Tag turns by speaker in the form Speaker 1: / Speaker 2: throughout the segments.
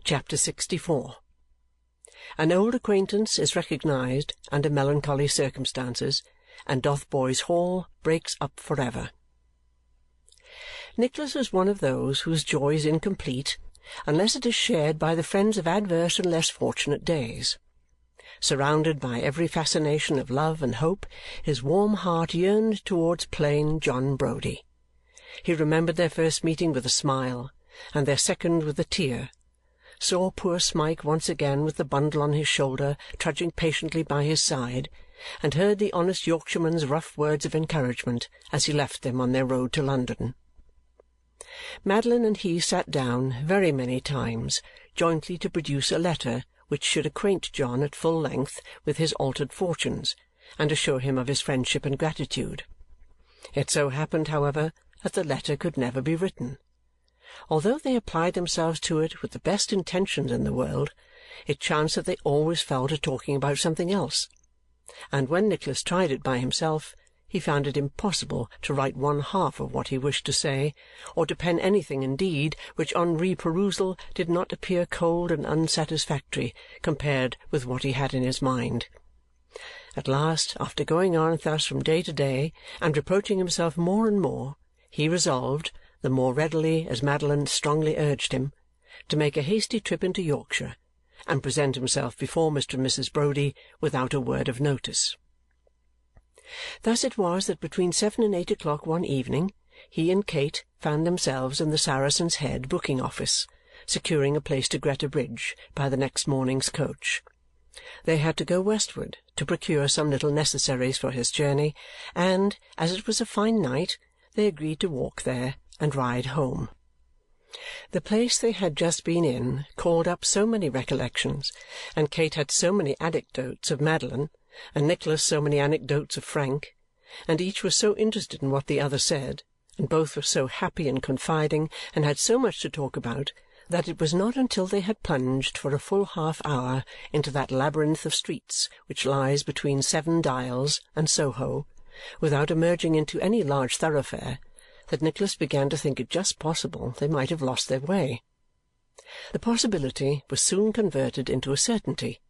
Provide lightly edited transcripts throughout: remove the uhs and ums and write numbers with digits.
Speaker 1: Chapter 64. An old acquaintance is recognized under melancholy circumstances, and Dotheboys Hall breaks up for ever. Nicholas was one of those whose joy is incomplete unless it is shared by the friends of adverse and less fortunate days. Surrounded by every fascination of love and hope, his warm heart yearned towards plain John Browdie. He remembered their first meeting with a smile, and their second with a tear, saw poor Smike once again with the bundle on his shoulder trudging patiently by his side, and heard the honest Yorkshireman's rough words of encouragement as he left them on their road to London. Madeline and he sat down very many times jointly to produce a letter which should acquaint John at full length with his altered fortunes, and assure him of his friendship and gratitude. It so happened, however, that the letter could never be written. Although they applied themselves to it with the best intentions in the world, it chanced that they always fell to talking about something else, and when Nicholas tried it by himself, he found it impossible to write one half of what he wished to say, or to pen anything indeed which on re-perusal did not appear cold and unsatisfactory compared with what he had in his mind. At last, after going on thus from day to day, and reproaching himself more and more, he resolved, the more readily as Madeline strongly urged him, to make a hasty trip into Yorkshire, and present himself before Mr. and Mrs. Browdie without a word of notice. Thus it was that between 7 and 8 o'clock one evening he and Kate found themselves in the Saracen's Head booking-office, securing a place to Greta Bridge by the next morning's coach. They had to go westward to procure some little necessaries for his journey, and, as it was a fine night, they agreed to walk there and ride home. The place they had just been in called up so many recollections, and Kate had so many anecdotes of Madeline, and Nicholas so many anecdotes of Frank, and each was so interested in what the other said, and both were so happy and confiding, and had so much to talk about, that it was not until they had plunged for a full half-hour into that labyrinth of streets which lies between Seven Dials and Soho, without emerging into any large thoroughfare, that Nicholas began to think it just possible they might have lost their way. The possibility was soon converted into a certainty,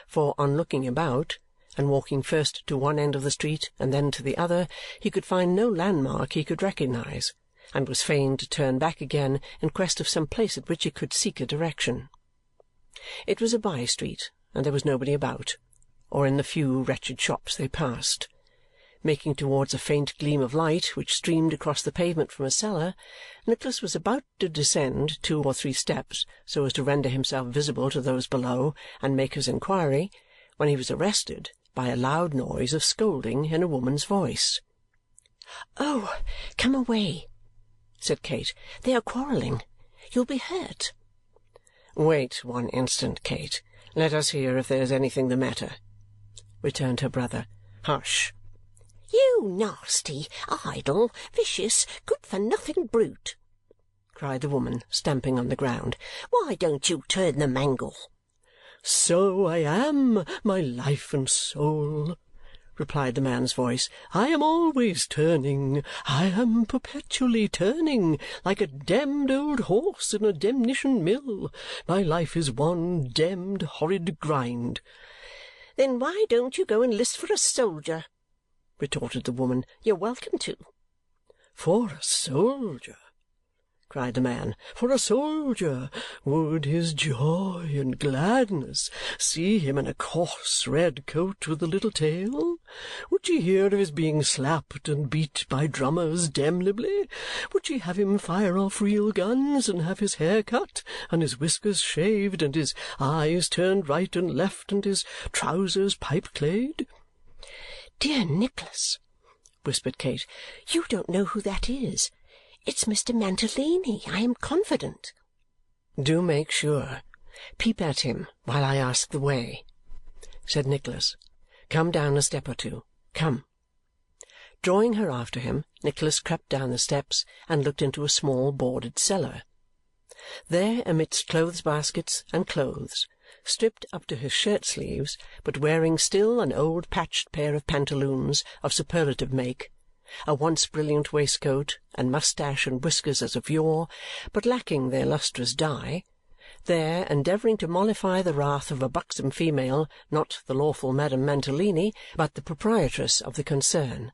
Speaker 1: for on looking about, and walking first to one end of the street and then to the other, he could find no landmark he could recognize, and was fain to turn back again in quest of some place at which he could seek a direction. It was a by-street, and there was nobody about, or in the few wretched shops they passed. Making towards a faint gleam of light which streamed across the pavement from a cellar, Nicholas was about to descend 2 or 3 steps so as to render himself visible to those below and make his inquiry, when he was arrested by a loud noise of scolding in a woman's voice. "Oh, come away," said Kate. "They are quarrelling. You'll be hurt." "Wait one instant, Kate. Let us hear if there is anything the matter," returned her brother. "Hush!"
Speaker 2: "You nasty, idle, vicious, good-for-nothing brute!" cried the woman, stamping on the ground. "Why don't you turn the mangle?"
Speaker 1: "So I am, my life and soul," replied the man's voice. "I am always turning. I am perpetually turning, like a demmed old horse in a demnition mill. My life is one demmed horrid grind."
Speaker 2: "Then why don't you go and list for a soldier?" retorted the woman. "You're welcome to."
Speaker 1: "For a soldier!" cried the man. "For a soldier! Would his joy and gladness see him in a coarse red coat with a little tail? Would she hear of his being slapped and beat by drummers damnably? Would she have him fire off real guns, and have his hair cut, and his whiskers shaved, and his eyes turned right and left, and his trousers pipe-clayed?"
Speaker 2: "Dear Nicholas," whispered Kate, "you don't know who that is. It's Mr. Mantalini, I am confident."
Speaker 1: "Do make sure. Peep at him while I ask the way," said Nicholas. "Come down a step or two. Come." Drawing her after him, Nicholas crept down the steps and looked into a small boarded cellar. There, amidst clothes-baskets and clothes, stripped up to his shirt-sleeves, but wearing still an old patched pair of pantaloons of superlative make, a once brilliant waistcoat, and moustache and whiskers as of yore, but lacking their lustrous dye, there endeavouring to mollify the wrath of a buxom female, not the lawful Madame Mantalini, but the proprietress of the concern,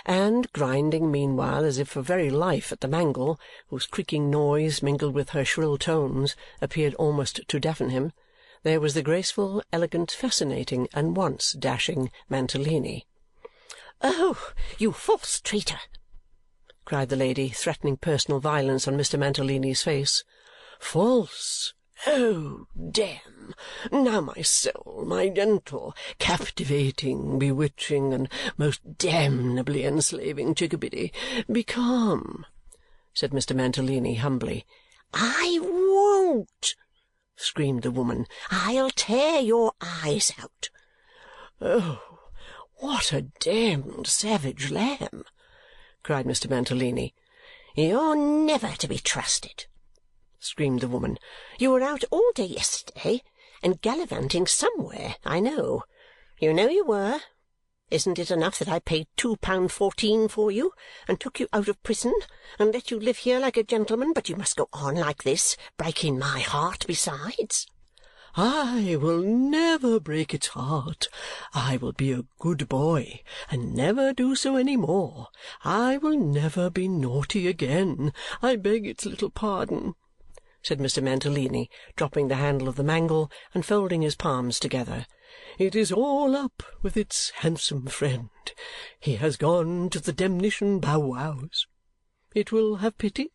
Speaker 1: and grinding meanwhile as if for very life at the mangle, whose creaking noise, mingled with her shrill tones, appeared almost to deafen him, there was the graceful, elegant, fascinating, and once dashing Mantalini.
Speaker 2: "Oh, you false traitor!"
Speaker 1: cried the lady, threatening personal violence on Mr. Mantalini's face. "False! Oh, damn! Now, my soul, my gentle, captivating, bewitching, and most damnably enslaving Chickabiddy, be calm," said Mr. Mantalini humbly.
Speaker 2: "I won't!" screamed the woman. "I'll tear your eyes out."
Speaker 1: "Oh, what a damned savage lamb!" cried Mr. Mantalini.
Speaker 2: "You're never to be trusted," screamed the woman. "You were out all day yesterday, and gallivanting somewhere, I know. You know you were. Isn't it enough that I paid £2.14 for you, and took you out of prison, and let you live here like a gentleman, but you must go on like this, breaking my heart besides?"
Speaker 1: "I will never break its heart. I will be a good boy, and never do so any more. I will never be naughty again. I beg its little pardon," said Mr. Mantalini, dropping the handle of the mangle and folding his palms together. "It is all up with its handsome friend. He has gone to the demnition bow-wows. It will have pity.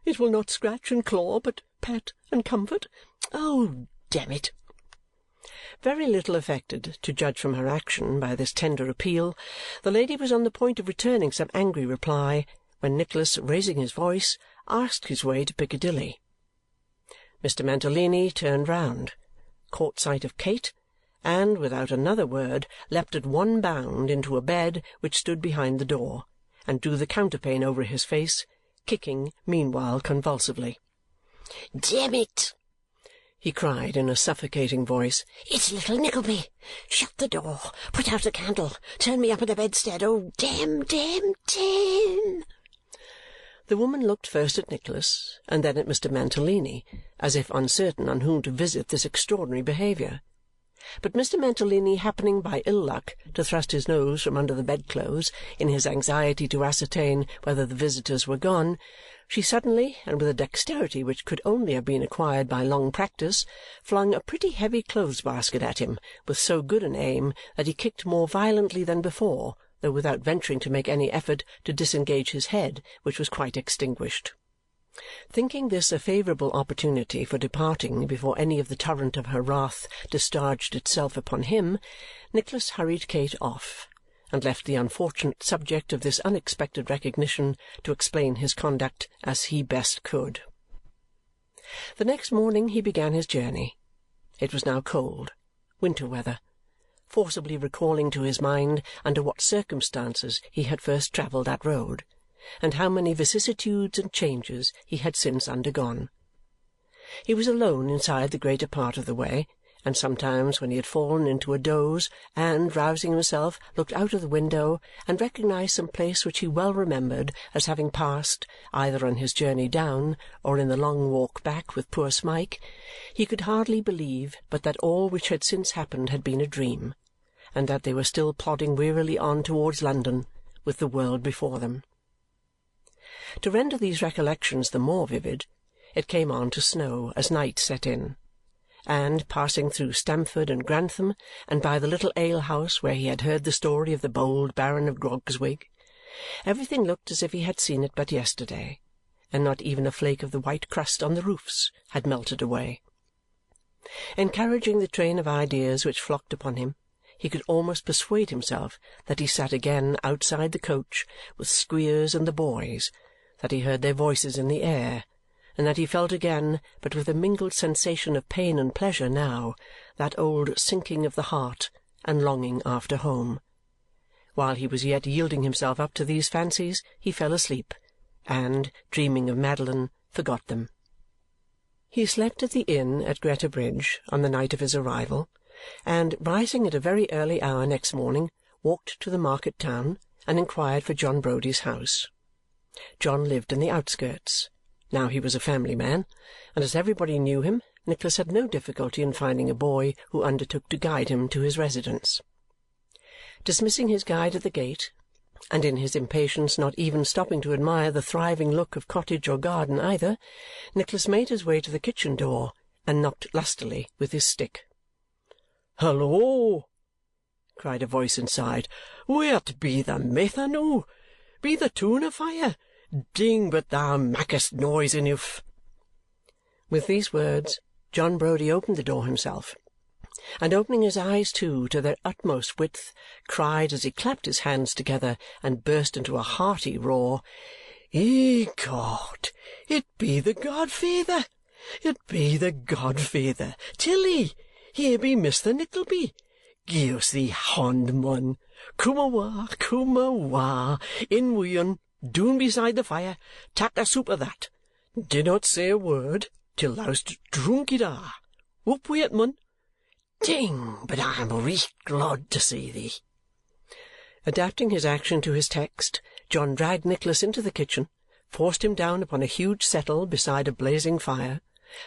Speaker 1: It will not scratch and claw, but pat and comfort. Oh, damn it!" Very little affected, to judge from her action, by this tender appeal, the lady was on the point of returning some angry reply when Nicholas, raising his voice, asked his way to Piccadilly. Mr. Mantalini turned round, caught sight of Kate, and, without another word, leapt at one bound into a bed which stood behind the door, and drew the counterpane over his face, kicking meanwhile convulsively.
Speaker 2: "Damn it!"
Speaker 1: he cried in a suffocating voice.
Speaker 2: "It's little Nickleby! Shut the door! Put out the candle! Turn me up in the bedstead! Oh, damn, damn, damn!"
Speaker 1: The woman looked first at Nicholas and then at Mr. Mantalini, as if uncertain on whom to visit this extraordinary behaviour. But Mr. Mantalini happening by ill luck to thrust his nose from under the bedclothes in his anxiety to ascertain whether the visitors were gone, she suddenly, and with a dexterity which could only have been acquired by long practice, flung a pretty heavy clothes-basket at him with so good an aim that he kicked more violently than before, though without venturing to make any effort to disengage his head, which was quite extinguished. Thinking this a favourable opportunity for departing before any of the torrent of her wrath discharged itself upon him, Nicholas hurried Kate off, and left the unfortunate subject of this unexpected recognition to explain his conduct as he best could. The next morning he began his journey. It was now cold, winter weather, forcibly recalling to his mind under what circumstances he had first travelled that road, and how many vicissitudes and changes he had since undergone. He was alone inside the greater part of the way, and sometimes when he had fallen into a doze and, rousing himself, looked out of the window and recognized some place which he well remembered as having passed, either on his journey down or in the long walk back with poor Smike, he could hardly believe but that all which had since happened had been a dream, and that they were still plodding wearily on towards London, with the world before them. To render these recollections the more vivid, it came on to snow as night set in, and, passing through Stamford and Grantham, and by the little ale-house where he had heard the story of the bold Baron of Grogzwig, everything looked as if he had seen it but yesterday, and not even a flake of the white crust on the roofs had melted away. Encouraging the train of ideas which flocked upon him, he could almost persuade himself that he sat again outside the coach with Squeers and the boys, that he heard their voices in the air, and that he felt again, but with a mingled sensation of pain and pleasure now, that old sinking of the heart and longing after home. While he was yet yielding himself up to these fancies, he fell asleep, and, dreaming of Madeline, forgot them. He slept at the inn at Greta Bridge on the night of his arrival, and, rising at a very early hour next morning, walked to the market-town and inquired for John Brody's house. John lived in the outskirts. Now he was a family man, and as everybody knew him, Nicholas had no difficulty in finding a boy who undertook to guide him to his residence. Dismissing his guide at the gate, and in his impatience not even stopping to admire the thriving look of cottage or garden either, Nicholas made his way to the kitchen door and knocked lustily with his stick. "Hallo!" cried a voice inside. "Where't be the mither noo? Be the toon afire? Ding, but thou mackest noise enough." With these words, John Browdie opened the door himself, and opening his eyes too to their utmost width, cried as he clapped his hands together and burst into a hearty roar, "Ecod, it be the godfeyther! It be the godfeyther! Tilly, here be Mr. Nickleby. Gie us thee hond, mun. Come awa, come awa. In wi' un, doon beside the fire. Tak a sup o' that. Dinnot say a word till thou'st drunk it a'. Up wi' it, mun. Ding, but I'm reet glod to see thee." Adapting his action to his text, John dragged Nicholas into the kitchen, forced him down upon a huge settle beside a blazing fire,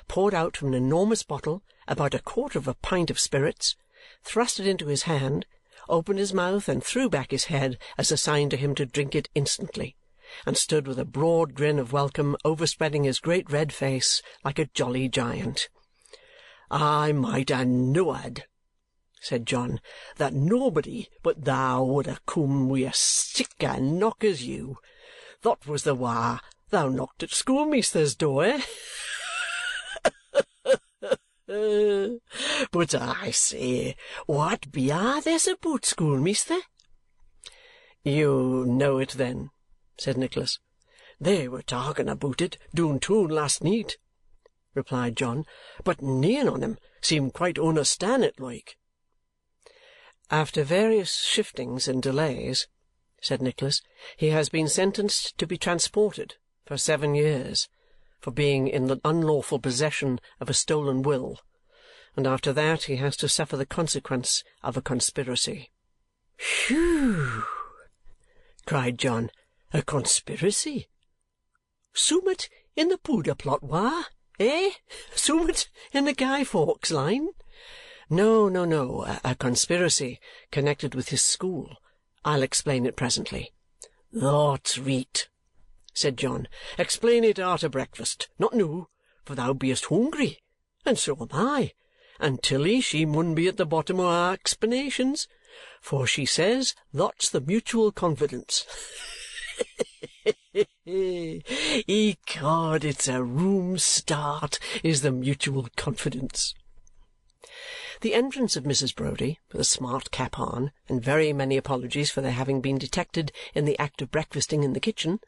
Speaker 1: poured out from an enormous bottle about 1/4 pint of spirits, thrust it into his hand, opened his mouth and threw back his head as a sign to him to drink it instantly, and stood with a broad grin of welcome overspreading his great red face like a jolly giant. "I might ha' knowed," said John, "that nobody but thou would ha' come wi' sic a knock as you. Thot was the wa thou knocked at schoolmeasther's door, eh? But I say, what be a' this aboot schoolmeasther?" "You know it, then?" said Nicholas. "They were talking aboot it doon toon last neet," replied John, "but nane on 'em seemed quite unnerstan it like." "After various shiftings and delays," said Nicholas, "he has been sentenced to be transported for 7 years for being in the unlawful possession of a stolen will, and after that he has to suffer the consequence of a conspiracy." "Whew!" cried John. "A conspiracy? Summat in the Poodah plot, wa? Eh? Summat in the Guy Fawkes line?" "No, no, no. A conspiracy connected with his school. I'll explain it presently." "Thot's reet," said John. "Explain it arter breakfast. Not noo, for thou be'est hungry, and so am I, and Tilly she mun be at the bottom o' our explanations, for she says thot's the mutual confidence. Ecod, it's a room start, is the mutual confidence." The entrance of Mrs. Browdie, with a smart cap on, and very many apologies for their having been detected in the act of breakfasting in the kitchen,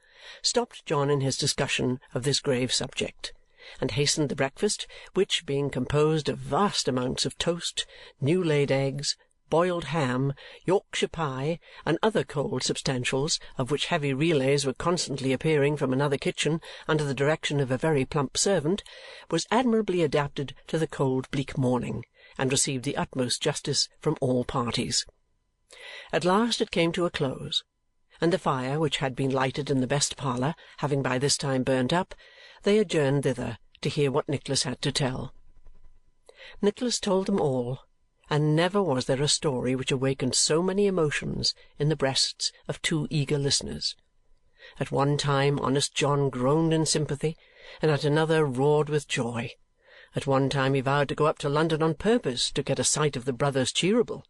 Speaker 1: stopped John in his discussion of this grave subject, and hastened the breakfast, which, being composed of vast amounts of toast, new-laid eggs, boiled ham, Yorkshire pie, and other cold substantials, of which heavy relays were constantly appearing from another kitchen under the direction of a very plump servant, was admirably adapted to the cold bleak morning, and received the utmost justice from all parties. At last it came to a close, and the fire, which had been lighted in the best parlour, having by this time burnt up, they adjourned thither to hear what Nicholas had to tell. Nicholas told them all, and never was there a story which awakened so many emotions in the breasts of two eager listeners. At one time honest John groaned in sympathy, and at another roared with joy. At one time he vowed to go up to London on purpose to get a sight of the brothers Cheeryble,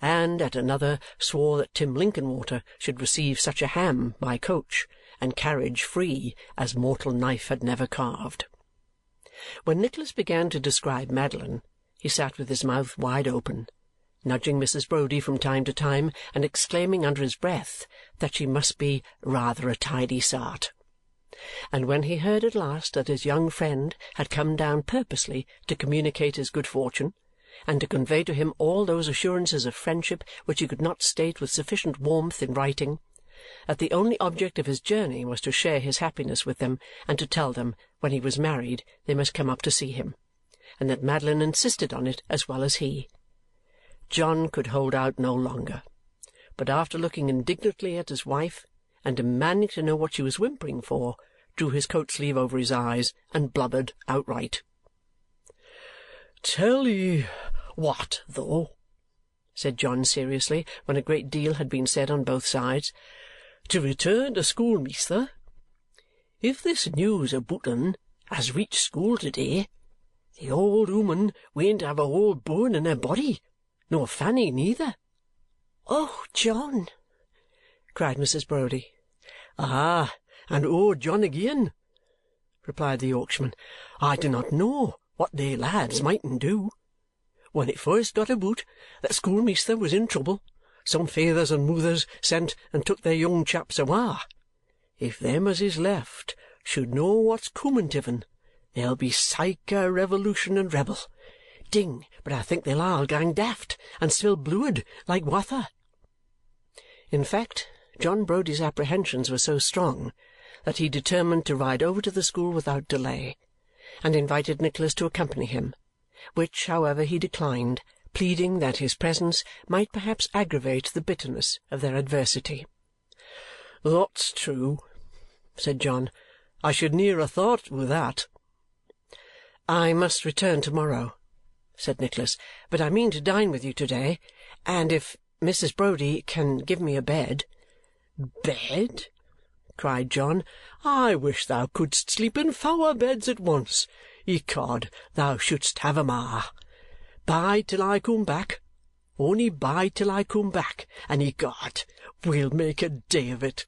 Speaker 1: and at another swore that Tim Linkinwater should receive such a ham by coach and carriage free as mortal knife had never carved. When Nicholas began to describe Madeline, he sat with his mouth wide open, nudging Mrs. Browdie from time to time and exclaiming under his breath that she must be rather a tidy sart. And when he heard at last that his young friend had come down purposely to communicate his good fortune, and to convey to him all those assurances of friendship which he could not state with sufficient warmth in writing, that the only object of his journey was to share his happiness with them and to tell them when he was married they must come up to see him, and that Madeline insisted on it as well as he, John could hold out no longer, but after looking indignantly at his wife and demanding to know what she was whimpering for, drew his coat-sleeve over his eyes and blubbered outright. Tell ye what, though, said John seriously, when a great deal had been said on both sides. To return to schoolmeasther, if this news aboot 'un has reached school to-day, the old ooman wean't have a whole bone in her body, nor Fanny neither."
Speaker 2: "Oh, John!"
Speaker 1: cried Mrs. Browdie. "Ah, and oh, John again," replied the Yorkshireman. "I do not know what they lads mightn't do. When it first got aboot that schoolmeasther was in trouble, some fathers and moothers sent and took their young chaps awa'. If them as is left should know what's coomin' tiv'n, there'll be syke a revolution and rebel. Ding, but I think they'll all gang daft and spill bluid like wather." In fact, John Browdie's apprehensions were so strong that he determined to ride over to the school without delay, and invited Nicholas to accompany him, which, however, he declined, pleading that his presence might perhaps aggravate the bitterness of their adversity. "That's true," said John. "I should ne'er ha' thought with that." "I must return to-morrow," said Nicholas, "but I mean to dine with you to-day, and if Mrs. Browdie can give me a bed—" "Bed?" cried John. "I wish thou couldst sleep in fower beds at once. Ecod, thou shouldst have 'em a'. Bide till I come back. Only bide till I come back, and ecod, we'll make a day of it."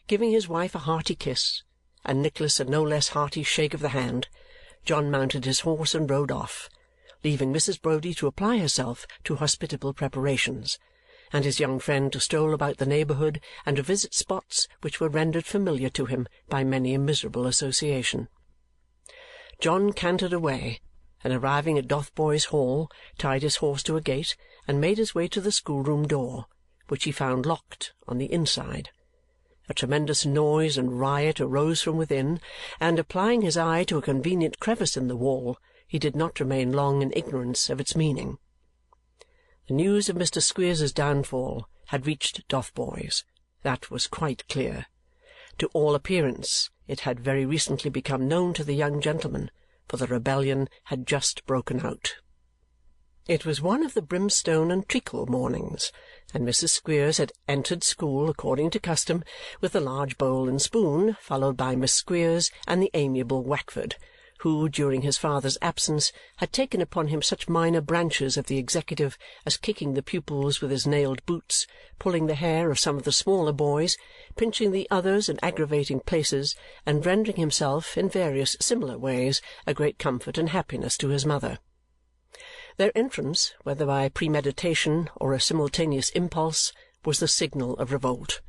Speaker 1: Giving his wife a hearty kiss, and Nicholas a no less hearty shake of the hand, John mounted his horse and rode off, leaving Mrs. Browdie to apply herself to hospitable preparations, and his young friend to stroll about the neighbourhood and to visit spots which were rendered familiar to him by many a miserable association. John cantered away, and arriving at Dotheboys Hall, tied his horse to a gate and made his way to the schoolroom door, which he found locked on the inside. A tremendous noise and riot arose from within, and applying his eye to a convenient crevice in the wall, he did not remain long in ignorance of its meaning. The news of Mr. Squeers's downfall had reached Dotheboys. That was quite clear. To all appearance it had very recently become known to the young gentleman, for the rebellion had just broken out. It was one of the brimstone and treacle mornings, and Mrs. Squeers had entered school according to custom with a large bowl and spoon, followed by Miss Squeers and the amiable Wackford, who, during his father's absence, had taken upon him such minor branches of the executive as kicking the pupils with his nailed boots, pulling the hair of some of the smaller boys, pinching the others in aggravating places, and rendering himself, in various similar ways, a great comfort and happiness to his mother. Their entrance, whether by premeditation or a simultaneous impulse, was the signal of revolt.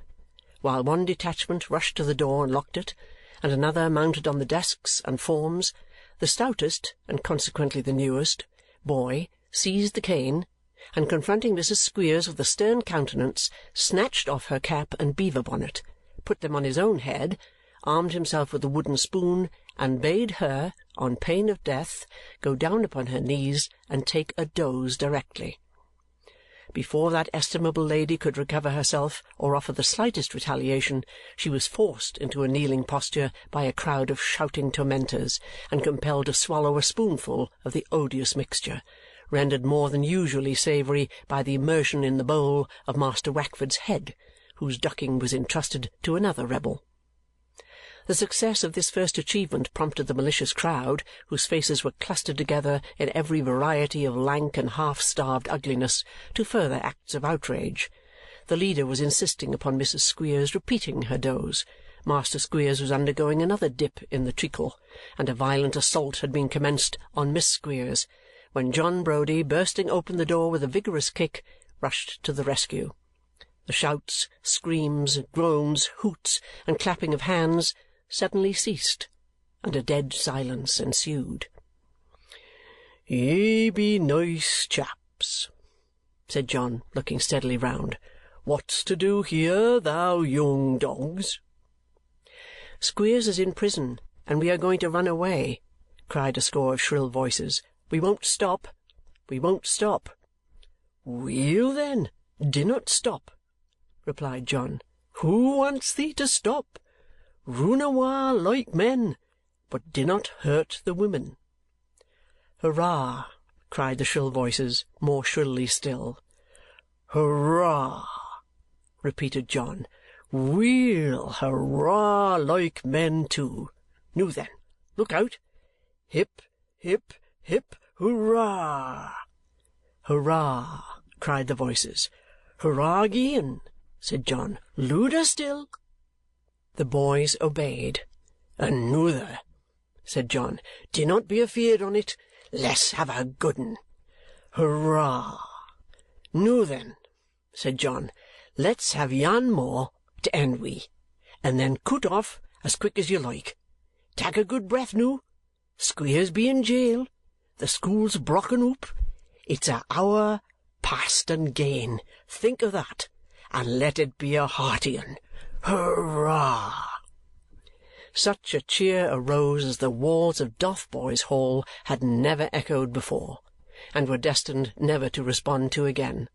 Speaker 1: While one detachment rushed to the door and locked it, and another mounted on the desks and forms, the stoutest, and consequently the newest, boy seized the cane, and confronting Mrs. Squeers with a stern countenance, snatched off her cap and beaver bonnet, put them on his own head, armed himself with a wooden spoon, and bade her, on pain of death, go down upon her knees and take a doze directly. Before that estimable lady could recover herself or offer the slightest retaliation, she was forced into a kneeling posture by a crowd of shouting tormentors and compelled to swallow a spoonful of the odious mixture, rendered more than usually savoury by the immersion in the bowl of Master Wackford's head, whose ducking was entrusted to another rebel. The success of this first achievement prompted the malicious crowd, whose faces were clustered together in every variety of lank and half-starved ugliness, to further acts of outrage. The leader was insisting upon Mrs. Squeers repeating her doze. Master Squeers was undergoing another dip in the treacle, and a violent assault had been commenced on Miss Squeers, when John Browdie, bursting open the door with a vigorous kick, rushed to the rescue. The shouts, screams, groans, hoots, and clapping of hands suddenly ceased, and a dead silence ensued. "Ye be nice chaps," said John, looking steadily round. "What's to do here, thou young dogs?" "Squeers is in prison, and we are going to run away," cried a score of shrill voices. "We won't stop. We won't stop." "Weel, then, dinnot stop," replied John. "Who wants thee to stop? Run awa like men, but dinnot hurt the women." "Hurrah!" cried the shrill voices, more shrilly still. "Hurrah!" repeated John. "We'll hurrah like men too. Now then, look out! Hip, hip, hip, hurrah!" "Hurrah!" cried the voices. "Hurrah again," said John. "Louder still." The boys obeyed. "Another," said John. "Dinnot be afeard on it. Let's have a good 'un. Hurrah!" "Noo then," said John, "let's have yan more to end wi, and then cut off as quick as you like. Tak a good breath noo. Squeers be in jail. The school's brocken oop. It's a hour past and gane. Think of that, and let it be a hearty 'un. Hurrah!" Such a cheer arose as the walls of Dotheboys Hall had never echoed before, and were destined never to respond to again.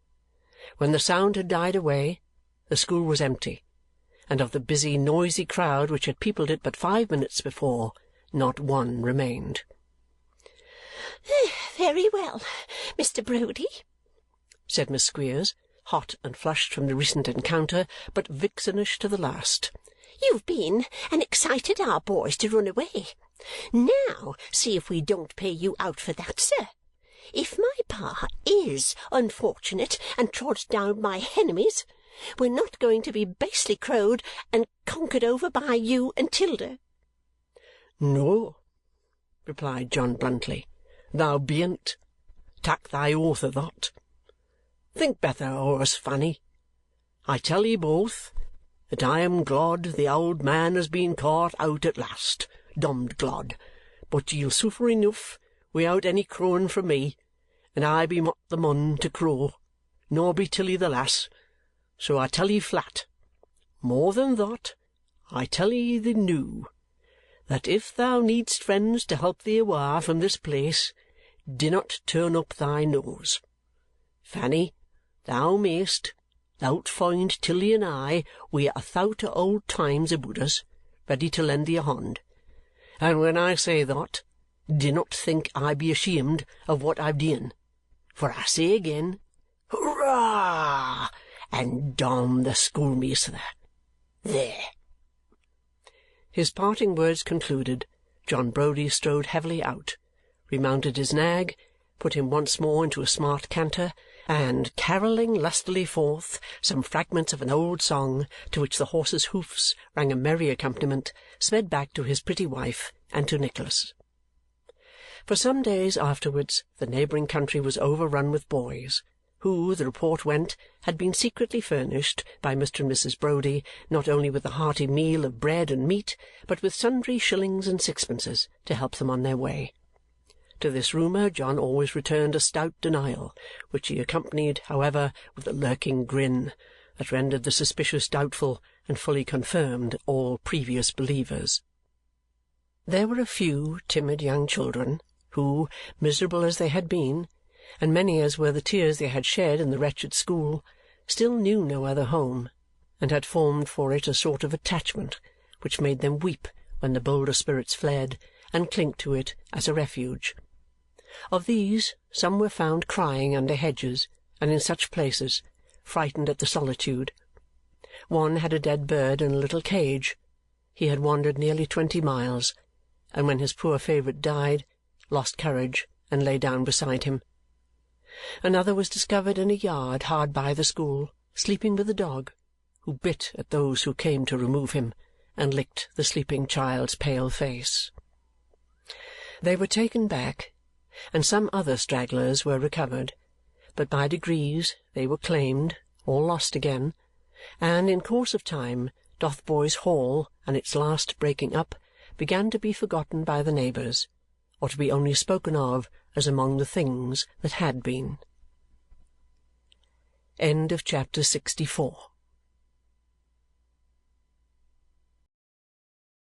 Speaker 1: When the sound had died away, the school was empty, and of the busy, noisy crowd which had peopled it but 5 minutes before, not one remained.
Speaker 2: "Very well, Mr. Brody,"
Speaker 1: said Miss Squeers, hot and flushed from the recent encounter, but vixenish to the last.
Speaker 2: "You've been and excited our boys to run away. Now see if we don't pay you out for that, sir. If my pa is unfortunate and trods down my henemies, we're not going to be basely crowed and conquered over by you and 'Tilda."
Speaker 1: "No," replied John bluntly, "thou bean't. Tak thy oath o' that. Think better o' us, Fanny. I tell ye both that I am glad the old man has been caught out at last, dommed glad, but ye'll suffer enough wi'out any crowing from me, and I be not the mun to crow, nor be Tilly the lass, so I tell ye flat. More than that, I tell ye the noo, that if thou needst friends to help thee awa' from this place, dinnot turn up thy nose. Fanny, thou mayst. Thou'lt find Tilly and I wi' a thowt o' old times aboot us, ready to lend thee a hond. And when I say that, dinnot think I be ashamed of what I've done, for I say again, hurrah, and damn the schoolmeasther. There!" His parting words concluded, John Browdie strode heavily out, remounted his nag, put him once more into a smart canter, and, carolling lustily forth some fragments of an old song to which the horse's hoofs rang a merry accompaniment, sped back to his pretty wife and to Nicholas. For some days afterwards the neighbouring country was overrun with boys, who, the report went, had been secretly furnished by Mr. and Mrs. Browdie not only with a hearty meal of bread and meat, but with sundry shillings and sixpences to help them on their way. To this rumour John always returned a stout denial, which he accompanied, however, with a lurking grin that rendered the suspicious doubtful and fully confirmed all previous believers. There were a few timid young children who, miserable as they had been, and many as were the tears they had shed in the wretched school, still knew no other home, and had formed for it a sort of attachment which made them weep when the bolder spirits fled, and cling to it as a refuge. Of these, some were found crying under hedges and in such places, frightened at the solitude. One had a dead bird in a little cage. He had wandered nearly 20 miles, and when his poor favourite died, lost courage and lay down beside him. Another was discovered in a yard hard by the school, sleeping with a dog, who bit at those who came to remove him, and licked the sleeping child's pale face. They were taken back, and some other stragglers were recovered, but by degrees they were claimed, or lost again, and in course of time Dotheboys Hall and its last breaking up began to be forgotten by the neighbours, or to be only spoken of as among the things that had been. End of chapter 64.